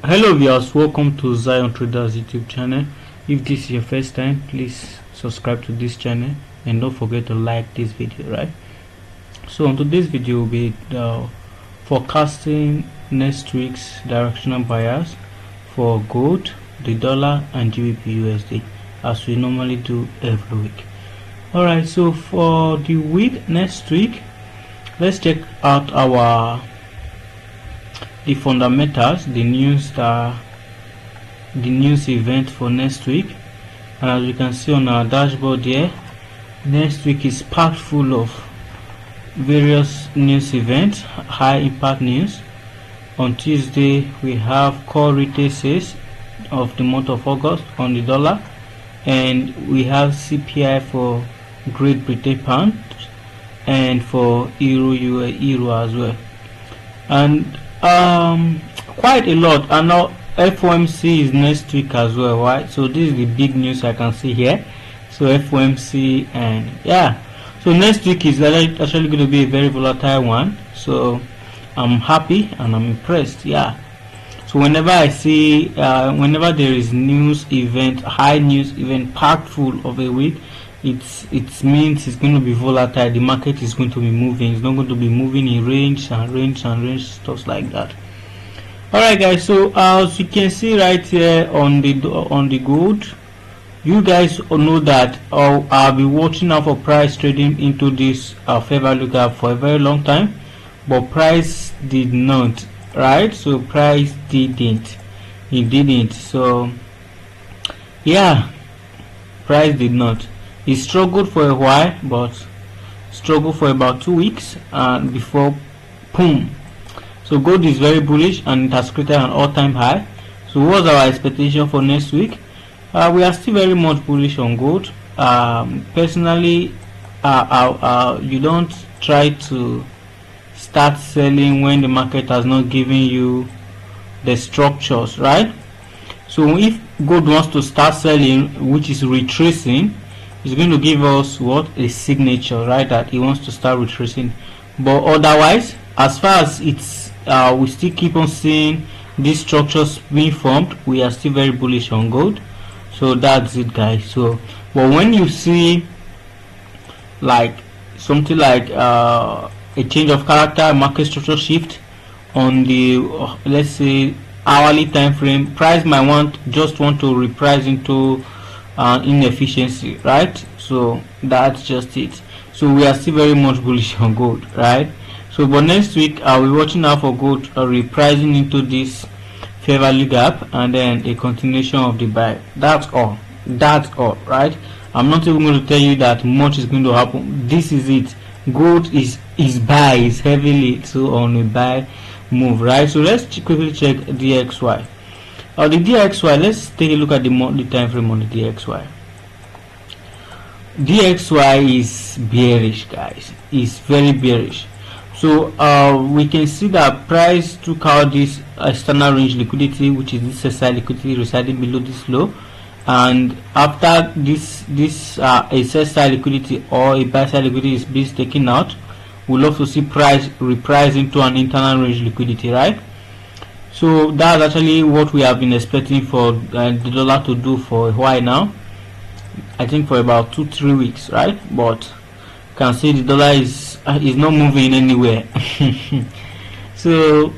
Hello viewers, welcome to Zion Traders YouTube channel. If this is your first time, please subscribe to this channel and don't forget to like this video, right? So on today's video will be forecasting next week's directional buyers for gold, the dollar and GBPUSD, as we normally do every week. Alright, so for the week next week, let's check out the fundamentals, the news event for next week. And as you can see on our dashboard here, next week is packed full of various news events, high impact news. On Tuesday we have core retail sales of the month of August on the dollar, and we have CPI for Great Britain pound and for euro as well, and quite a lot. And now FOMC is next week as well, right? So this is the big news I can see here. So FOMC, and yeah, so next week is actually going to be a very volatile one. So I'm happy and I'm impressed. Yeah, so whenever I see whenever there is news event, high news event packed full of a week, it means it's going to be volatile. The market is going to be moving. It's not going to be moving in range, stuff like that. Alright guys, so as you can see right here on the gold, you guys know that I'll be watching out for price trading into this fair value gap for a very long time, but price did not, right? So price didn't, it didn't. So yeah, price did not. It struggled for a while, but struggled for about 2 weeks and before boom. So gold is very bullish and it has created an all-time high. So what's our expectation for next week? We are still very much bullish on gold. Personally, you don't try to start selling when the market has not given you the structures, right? So if gold wants to start selling, which is retracing, it's going to give us what? A signature, right? That he wants to start retracing. But otherwise, as far as it's we still keep on seeing these structures being formed, we are still very bullish on gold. So that's it guys. So but when you see like something like a change of character, market structure shift on the let's say hourly time frame, price might just want to reprice into inefficiency, right? So that's just it. So we are still very much bullish on gold, right? So but next week I'll be watching out for gold repricing into this fair value gap and then a continuation of the buy. That's all, right? I'm not even going to tell you that much is going to happen. This is it. Gold is buy, is heavily so on a buy move, right? So let's quickly check DXY. The DXY, let's take a look at the monthly time frame on the DXY. DXY is bearish guys, it's very bearish. So we can see that price took out this external range liquidity, which is this SI liquidity residing below this low, and after this SSI liquidity or a buy side liquidity is being taken out, we'll also see price reprice into an internal range liquidity, right? So that's actually what we have been expecting for the dollar to do for a while now. I think for about 2-3 weeks, right? But you can see the dollar is not moving anywhere. So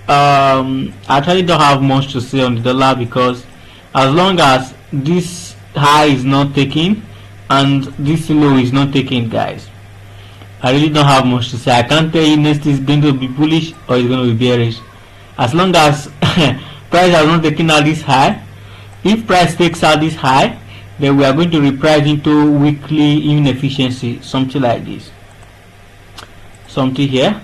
I actually don't have much to say on the dollar, because as long as this high is not taken and this low is not taken, guys, I really don't have much to say. I can't tell you next is going to be bullish or it's going to be bearish. As long as price has not taken out this high, if price takes out this high, then we are going to reprice into weekly inefficiency, something like this, something here,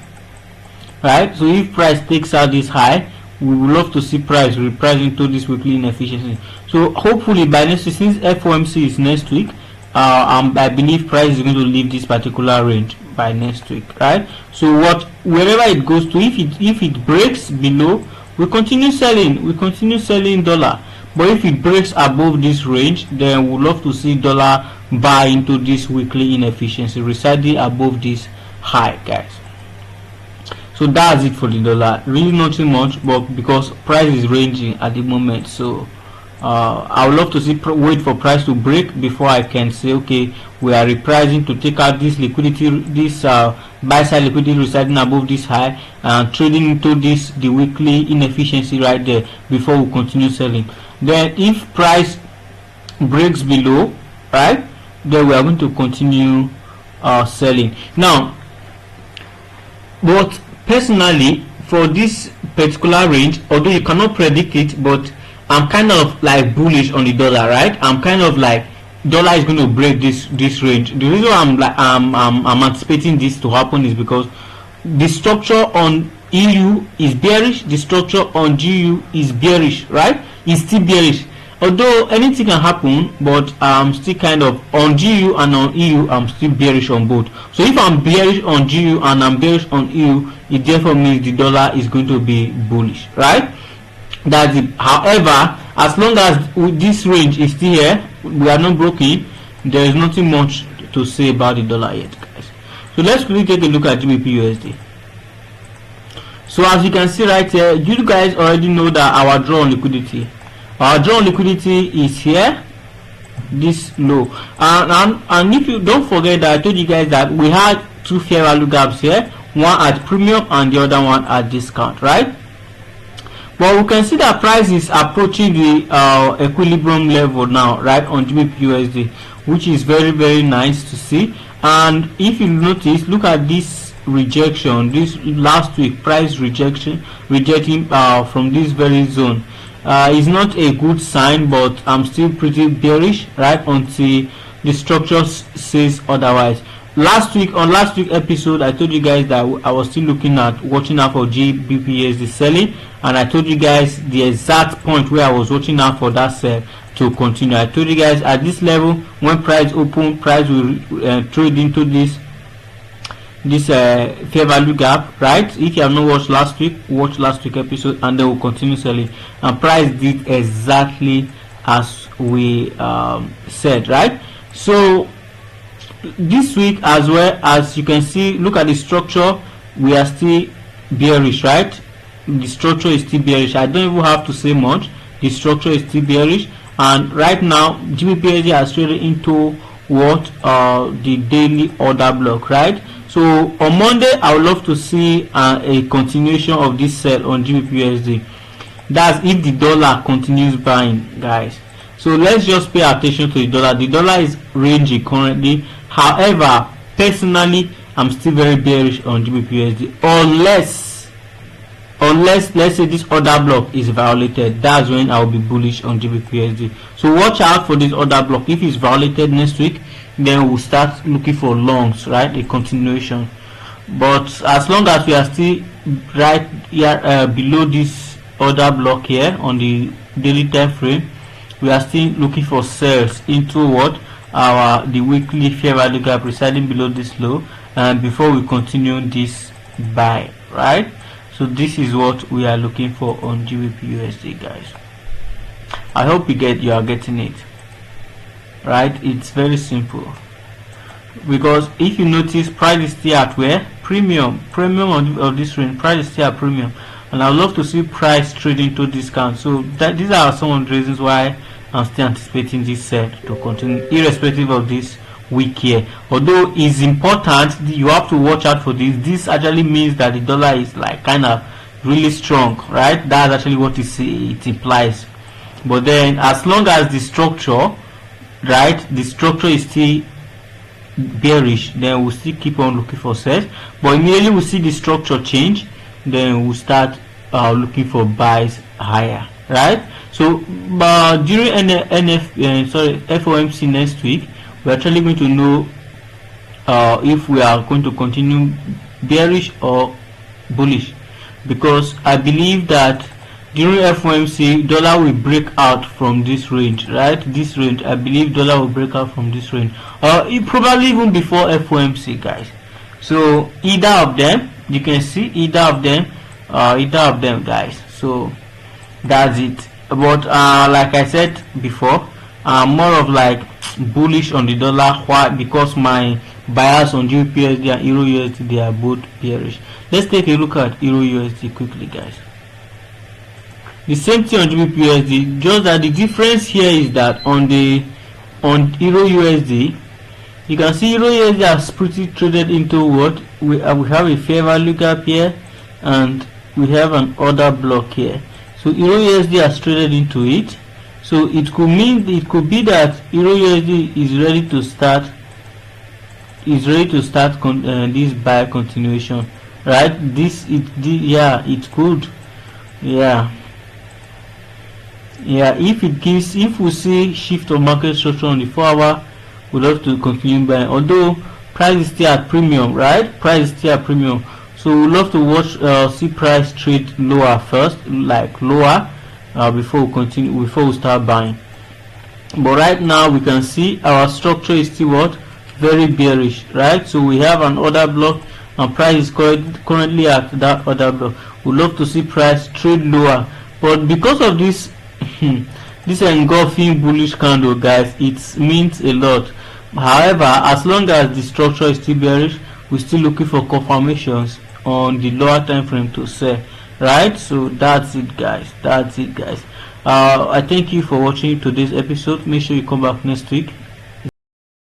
right? So if price takes out this high, we would love to see price reprice into this weekly inefficiency. So hopefully by next week, since FOMC is next week, I believe price is going to leave this particular range by next week, right? So wherever it goes to, if it breaks below, we continue selling dollar. But if it breaks above this range, then we'd love to see dollar buy into this weekly inefficiency residing above this high, guys. So that's it for the dollar. Really nothing much, but because price is ranging at the moment, so I would love to see wait for price to break before I can say okay, we are repricing to take out this liquidity, this buy side liquidity residing above this high, and trading into this the weekly inefficiency right there before we continue selling. Then if price breaks below, right, then we are going to continue selling. Now, but personally, for this particular range, although you cannot predict it, but I'm kind of like bullish on the dollar, right? I'm kind of like dollar is going to break this range. The reason I'm anticipating this to happen is because the structure on EU is bearish, the structure on GU is bearish, right? It's still bearish. Although anything can happen, but I'm still kind of on GU and on EU, I'm still bearish on both. So if I'm bearish on GU and I'm bearish on EU, it therefore means the dollar is going to be bullish, right? That's it. However, as long as this range is still here, we are not broken, there is nothing much to say about the dollar yet, guys. So let's quickly take a look at GBPUSD. So as you can see right here, you guys already know that our draw on liquidity. Our draw on liquidity is here, this low, and if you don't forget that I told you guys that we had two fair value gaps here, one at premium and the other one at discount, right? But we can see that price is approaching the equilibrium level now, right, on GBPUSD, which is very, very nice to see. And if you notice, look at this rejection, this last week price rejecting from this very zone. Is not a good sign, but I'm still pretty bearish, right, until the structure says otherwise. Last week episode, I told you guys that I was still watching out for GBPUSD selling, and I told you guys the exact point where I was watching out for that sell to continue. I told you guys at this level, when price open, price will trade into this fair value gap, right? If you have not watched last week, watch last week episode, and then we'll continue selling. And price did exactly as we said, right? So this week as well, as you can see, look at the structure, we are still bearish, right? The structure is still bearish. I don't even have to say much. The structure is still bearish, and right now GBPUSD has traded into what the daily order block, right? So on Monday, I would love to see a continuation of this sell on GBPUSD. That's if the dollar continues buying, guys. So let's just pay attention to the dollar. The dollar is ranging currently. However, personally, I'm still very bearish on GBPUSD unless let's say this order block is violated. That's when I will be bullish on GBPUSD. So watch out for this order block. If it's violated next week, then we'll start looking for longs, right? A continuation. But as long as we are still right here below this order block here on the daily time frame, we are still looking for sells into what the weekly fair value gap residing below this low, and before we continue this buy, right? So this is what we are looking for on GBPUSD, guys. I hope you are getting it, right? It's very simple, because if you notice, price is still at where premium of this range, price is still at premium, and I would love to see price trading to discount. So these are some of the reasons why I'm still anticipating this sell to continue, irrespective of this week here. Although it's important, you have to watch out for this. This actually means that the dollar is like kind of really strong, right? That's actually what it implies. But then as long as the structure, right, the structure is still bearish, then we'll still keep on looking for sells. But immediately we see the structure change, then we'll start looking for buys higher, right? So during FOMC next week, we're actually going to know if we are going to continue bearish or bullish, because I believe that during FOMC dollar will break out from this range, right? This range, I believe dollar will break out from this range, probably even before FOMC, guys. So either of them, you can see either of them, guys. So that's it. But like I said before, I'm more of like bullish on the dollar. Why? Because my bias on GBPUSD and Euro USD, they are both bearish. Let's take a look at Euro USD quickly, guys. The same thing on GBPUSD, just that the difference here is that on Euro USD, you can see Euro USD has pretty traded into what we have a fair value gap here, and we have an order block here. So Euro USD has traded into it. So it could be that Euro USD is ready to start this buy continuation, right? It could, if we see shift of market structure on the 4-hour, we'd love to continue buying, although price is still at premium, right? Price is still at premium, so we love to watch see price trade lower first, like lower, before we start buying. But right now we can see our structure is still what? Very bearish, right? So we have an order block and price is currently at that order block. We love to see price trade lower, but because of this this engulfing bullish candle, guys, it means a lot. However, as long as the structure is still bearish, we're still looking for confirmations on the lower time frame to sell, right? So that's it, guys. I thank you for watching today's episode. Make sure you come back next week.